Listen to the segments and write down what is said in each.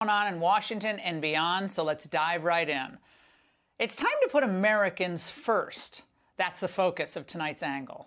going on in Washington and beyond, so let's dive right in. It's time to put Americans first. That's the focus of tonight's angle.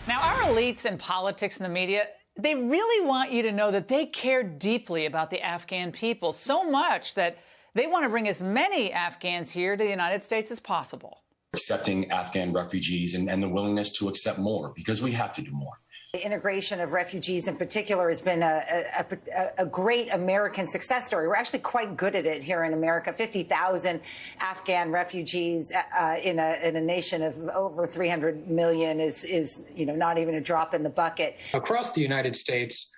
Now, our elites in politics and the media, they really want you to know that they care deeply about the Afghan people, so much that they want to bring as many Afghans here to the United States as possible. Accepting Afghan refugees and the willingness to accept more, because we have to do more. The integration of refugees in particular has been a great American success story. We're actually quite good at it here in America. 50,000 Afghan refugees in a nation of over 300 million is not even a drop in the bucket. Across the United States,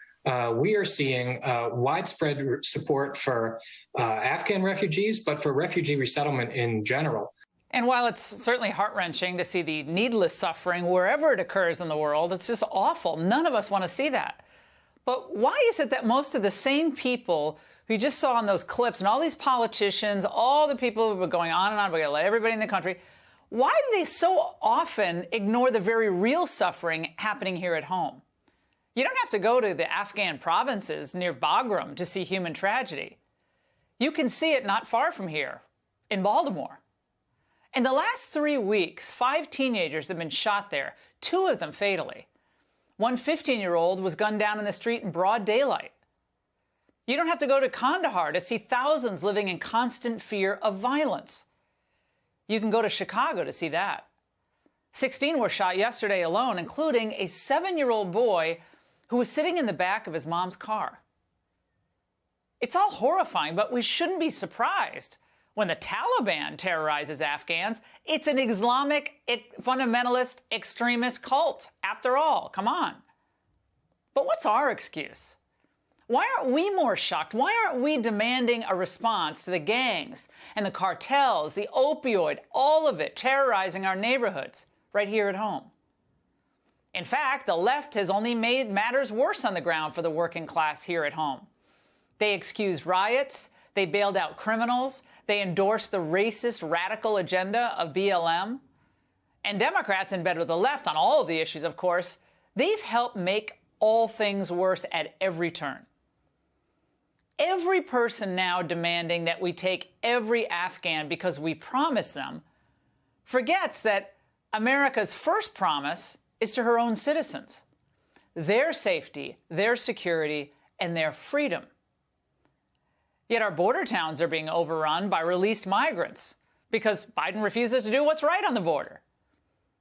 we are seeing widespread support for Afghan refugees, but for refugee resettlement in general. And while it's certainly heart-wrenching to see the needless suffering wherever it occurs in the world, it's just awful. None of us want to see that. But why is it that most of the same people who you just saw in those clips and all these politicians, all the people who are going on and on, we're going to let everybody in the country, why do they so often ignore the very real suffering happening here at home? You don't have to go to the Afghan provinces near Bagram to see human tragedy. You can see it not far from here, in Baltimore. In the last 3 weeks, 5 teenagers have been shot there, 2 of them fatally. One 15-year-old was gunned down in the street in broad daylight. You don't have to go to Kandahar to see thousands living in constant fear of violence. You can go to Chicago to see that. 16 were shot yesterday alone, including a 7-year-old boy who was sitting in the back of his mom's car. It's all horrifying, but we shouldn't be surprised when the Taliban terrorizes Afghans. It's an Islamic fundamentalist extremist cult, after all. Come on. But what's our excuse? Why aren't we more shocked? Why aren't we demanding a response to the gangs and the cartels, the opioid, all of it terrorizing our neighborhoods right here at home? In fact, the left has only made matters worse on the ground for the working class here at home. They excused riots. They bailed out criminals. They endorsed the racist, radical agenda of BLM. And Democrats, in bed with the left on all of the issues, of course, they've helped make all things worse at every turn. Every person now demanding that we take every Afghan because we promised them forgets that America's first promise is to her own citizens, their safety, their security, and their freedom. Yet our border towns are being overrun by released migrants because Biden refuses to do what's right on the border.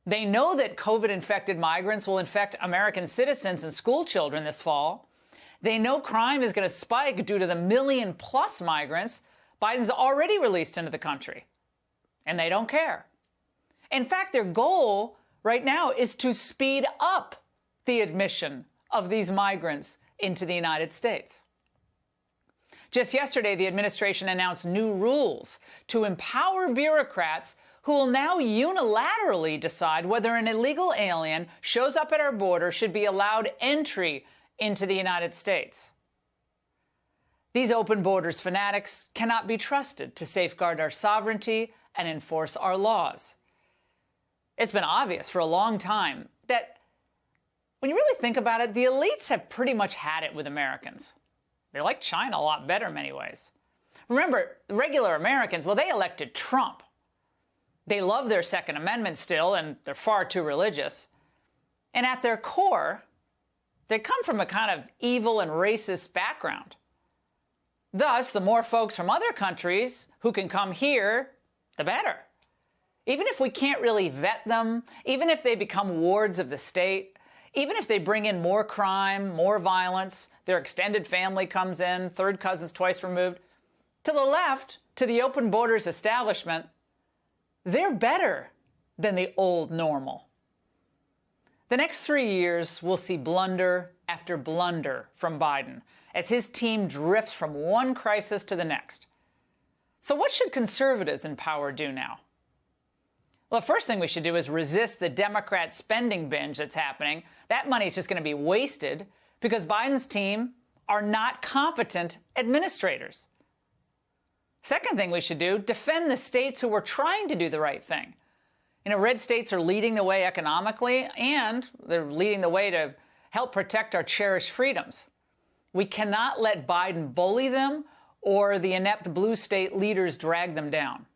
They know that COVID-infected migrants will infect American citizens and school children this fall. They know crime is going to spike due to the million-plus migrants Biden's already released into the country. And they don't care. In fact, their goal right now is to speed up the admission of these migrants into the United States. Just yesterday, the administration announced new rules to empower bureaucrats who will now unilaterally decide whether an illegal alien shows up at our border should be allowed entry into the United States. These open borders fanatics cannot be trusted to safeguard our sovereignty and enforce our laws. It's been obvious for a long time that when you really think about it, the elites have pretty much had it with Americans. They like China a lot better in many ways. Remember, regular Americans, well, they elected Trump. They love their Second Amendment still, and they're far too religious. And at their core, they come from a kind of evil and racist background. Thus, the more folks from other countries who can come here, the better. Even if we can't really vet them, even if they become wards of the state, even if they bring in more crime, more violence, their extended family comes in, third cousins twice removed, to the left, to the open borders establishment, they're better than the old normal. The next 3 years will see blunder after blunder from Biden as his team drifts from one crisis to the next. So what should conservatives in power do now? Well, the first thing we should do is resist the Democrat spending binge that's happening. That money is just going to be wasted because Biden's team are not competent administrators. Second thing we should do, defend the states who are trying to do the right thing. You know, red states are leading the way economically, and they're leading the way to help protect our cherished freedoms. We cannot let Biden bully them or the inept blue state leaders drag them down.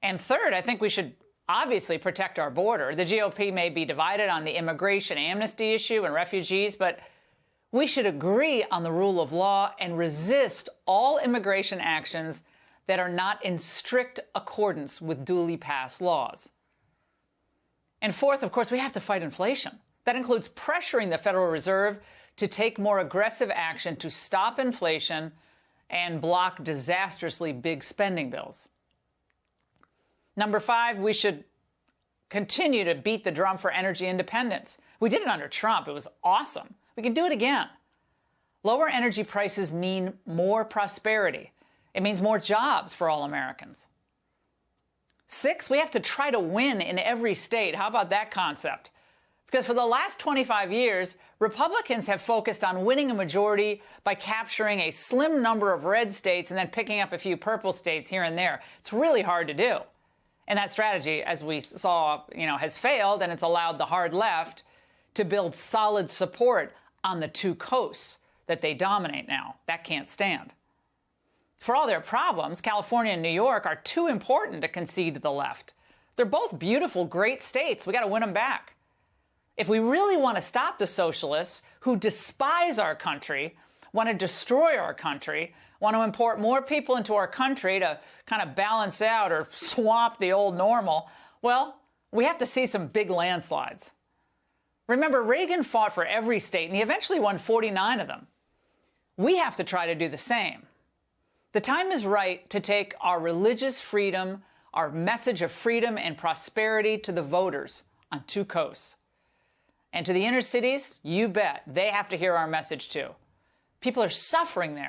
And third, I think we should obviously protect our border. The GOP may be divided on the immigration amnesty issue and refugees, but we should agree on the rule of law and resist all immigration actions that are not in strict accordance with duly passed laws. And fourth, of course, we have to fight inflation. That includes pressuring the Federal Reserve to take more aggressive action to stop inflation and block disastrously big spending bills. Number five, we should continue to beat the drum for energy independence. We did it under Trump. It was awesome. We can do it again. Lower energy prices mean more prosperity. It means more jobs for all Americans. Six, we have to try to win in every state. How about that concept? Because for the last 25 years, Republicans have focused on winning a majority by capturing a slim number of red states and then picking up a few purple states here and there. It's really hard to do. And that strategy, as we saw, has failed, and it's allowed the hard left to build solid support on the two coasts that they dominate now. That can't stand. For all their problems, California and New York are too important to concede to the left. They're both beautiful, great states. We got to win them back. If we really want to stop the socialists who despise our country, want to destroy our country, want to import more people into our country to kind of balance out or swamp the old normal, well, we have to see some big landslides. Remember, Reagan fought for every state, and he eventually won 49 of them. We have to try to do the same. The time is right to take our religious freedom, our message of freedom and prosperity to the voters on two coasts. And to the inner cities, you bet, they have to hear our message too. People are suffering there